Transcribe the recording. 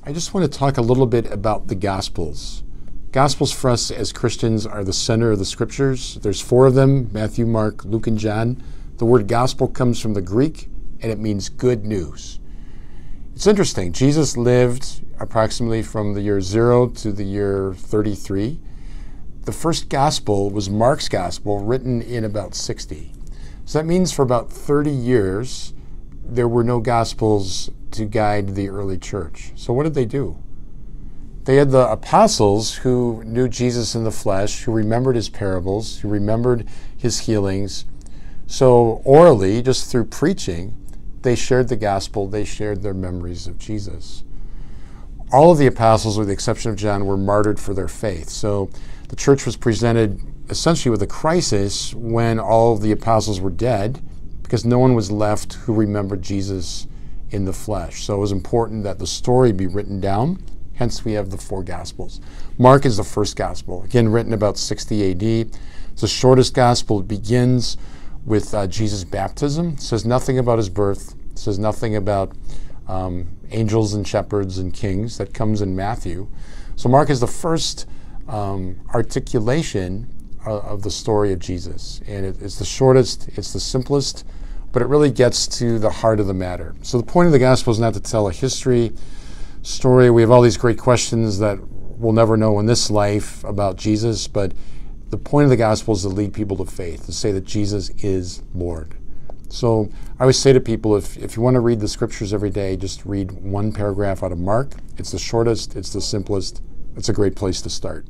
I just want to talk a little bit about the Gospels. Gospels for us as Christians are the center of the Scriptures. There's 4 of them: Matthew, Mark, Luke, and John. The word gospel comes from the Greek, and it means good news. It's interesting. Jesus lived approximately from the year 0 to the year 33. The first gospel was Mark's gospel, written in about 60. So that means for about 30 years, there were no gospels to guide the early church. So what did they do? They had the apostles who knew Jesus in the flesh, who remembered his parables, who remembered his healings. So orally, just through preaching, they shared the gospel, they shared their memories of Jesus. All of the apostles, with the exception of John, were martyred for their faith. So the church was presented essentially with a crisis when all of the apostles were dead, because no one was left who remembered Jesus in the flesh. So it was important that the story be written down. Hence, we have the 4 Gospels. Mark is the first Gospel, again, written about 60 AD. It's the shortest Gospel. It begins with Jesus' baptism. It says nothing about his birth. It says nothing about angels and shepherds and kings. That comes in Matthew. So Mark is the first articulation of the story of Jesus. And it's the shortest, it's the simplest, but it really gets to the heart of the matter. So the point of the Gospel is not to tell a history story. We have all these great questions that we'll never know in this life about Jesus, but the point of the Gospel is to lead people to faith, to say that Jesus is Lord. So I always say to people, if you want to read the Scriptures every day, just read 1 paragraph out of Mark. It's the shortest, it's the simplest. It's a great place to start.